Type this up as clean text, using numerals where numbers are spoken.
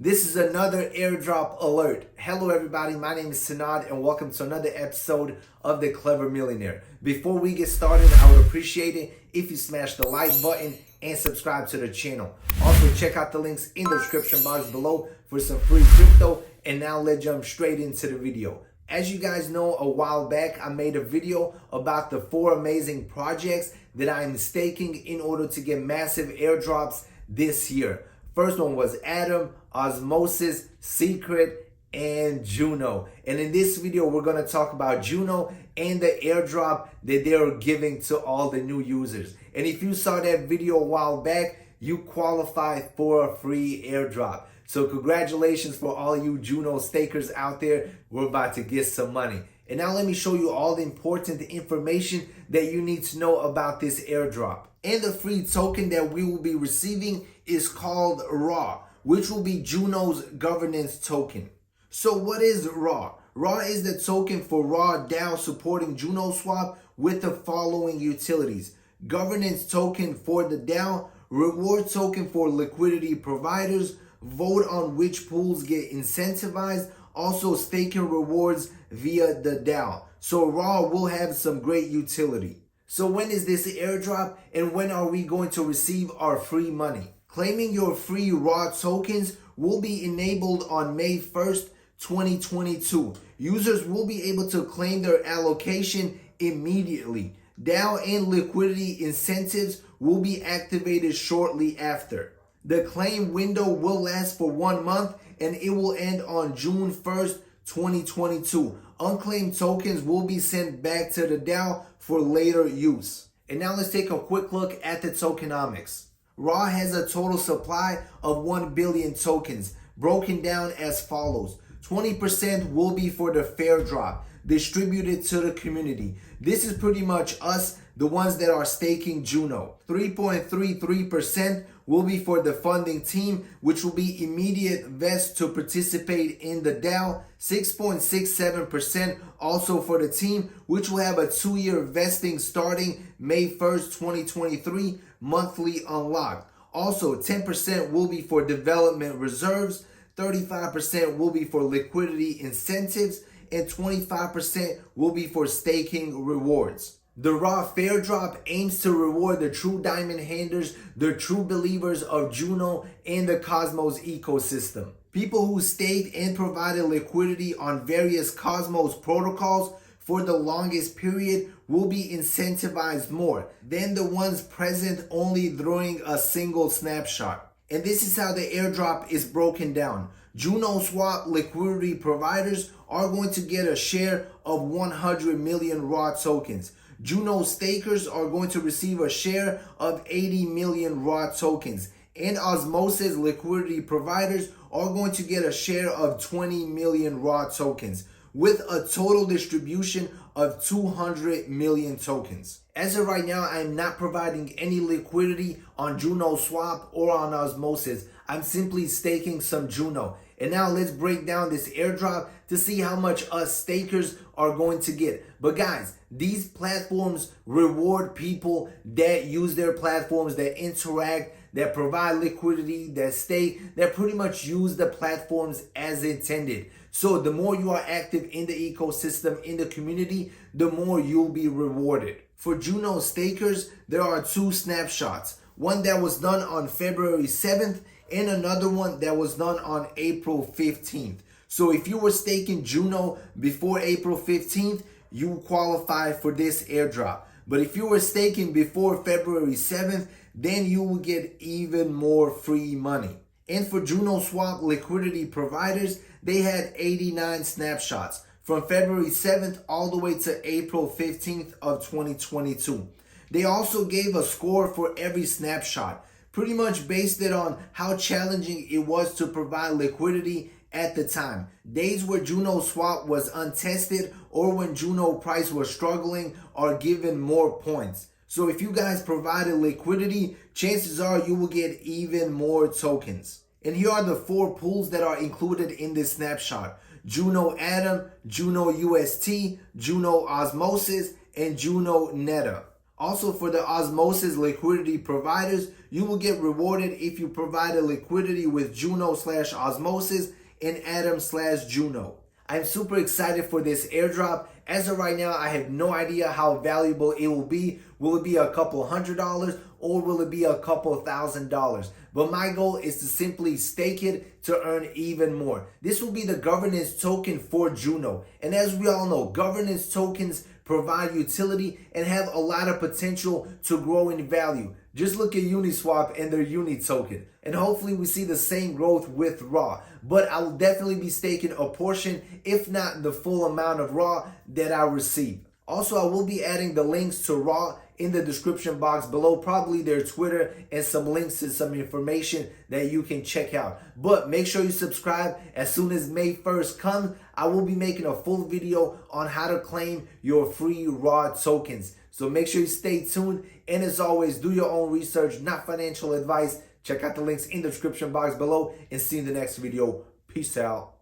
This is another airdrop alert. Hello everybody, my name is Sanad and welcome to another episode of The Clever Millionaire. Before we get started, I would appreciate it if you smash the like button and subscribe to the channel. Also check out the links in the description box below for some free crypto. And now let's jump straight into the video. As you guys know, a while back I made a video about the 4 amazing projects that I'm staking in order to get massive airdrops this year. First one was Atom, Osmosis, Secret, and Juno. And in this video, we're going to talk about Juno and the airdrop that they're giving to all the new users. And if you saw that video a while back, you qualify for a free airdrop. So congratulations for all you Juno stakers out there. We're about to get some money. And now let me show you all the important information that you need to know about this airdrop. And the free token that we will be receiving is called RAW, which will be Juno's governance token. So what is RAW? RAW is the token for Raw DAO supporting Junoswap with the following utilities: governance token for the DAO, reward token for liquidity providers, vote on which pools get incentivized, also staking rewards via the DAO. So RAW will have some great utility. So when is this airdrop and when are we going to receive our free money? Claiming your free RAW tokens will be enabled on May 1st, 2022. Users will be able to claim their allocation immediately. DAO and liquidity incentives will be activated shortly after. The claim window will last for 1 month and it will end on June 1st, 2022. Unclaimed tokens will be sent back to the DAO for later use. And now let's take a quick look at the tokenomics. RAW has a total supply of 1 billion tokens, broken down as follows. 20% will be for the fair drop, distributed to the community. This is pretty much us, the ones that are staking Juno. 3.33% will be for the funding team, which will be immediate vest to participate in the DAO. 6.67% also for the team, which will have a 2-year vesting starting May 1st, 2023, monthly unlocked. Also, 10% will be for development reserves, 35% will be for liquidity incentives, and 25% will be for staking rewards. The RAW Fair Drop aims to reward the true diamond handlers, the true believers of Juno and the Cosmos ecosystem. People who staked and provided liquidity on various Cosmos protocols for the longest period will be incentivized more than the ones present only during a single snapshot. And this is how the airdrop is broken down. Junoswap liquidity providers are going to get a share of 100 million RAW tokens. Juno stakers are going to receive a share of 80 million RAW tokens. And Osmosis liquidity providers are going to get a share of 20 million RAW tokens, with a total distribution of 200 million tokens. As of right now, I am not providing any liquidity on Junoswap or on Osmosis. I'm simply staking some Juno. And now let's break down this airdrop to see how much us stakers are going to get. But guys, these platforms reward people that use their platforms, that interact, that provide liquidity, that stake, that pretty much use the platforms as intended. So the more you are active in the ecosystem, in the community, the more you'll be rewarded. For Juno stakers, there are 2 snapshots. One that was done on February 7th and another one that was done on April 15th. So if you were staking Juno before April 15th, you qualify for this airdrop. But if you were staking before February 7th, then you will get even more free money. And for Junoswap liquidity providers, they had 89 snapshots from February 7th all the way to April 15th of 2022. They also gave a score for every snapshot, pretty much based it on how challenging it was to provide liquidity at the time. Days where Junoswap was untested or when Juno price was struggling are given more points. So if you guys provided liquidity, chances are you will get even more tokens. And here are the 4 pools that are included in this snapshot: Juno Atom, Juno UST, Juno Osmosis, and Juno Neta. Also, for the Osmosis liquidity providers, you will get rewarded if you provide a liquidity with Juno/Osmosis and Atom/Juno. I'm super excited for this airdrop. As of right now, I have no idea how valuable it will be. Will it be a couple $100 or will it be a couple $1,000s? But my goal is to simply stake it to earn even more. This will be the governance token for Juno. And as we all know, governance tokens provide utility and have a lot of potential to grow in value. Just look at Uniswap and their Uni token. And hopefully we see the same growth with RAW. But I will definitely be staking a portion, if not the full amount of RAW that I receive. Also, I will be adding the links to RAW in the description box below, probably their Twitter and some links to some information that you can check out. But make sure you subscribe. As soon as May 1st comes, I will be making a full video on how to claim your free RAW tokens. So make sure you stay tuned. And as always, do your own research, not financial advice. Check out the links in the description box below and see you in the next video. Peace out.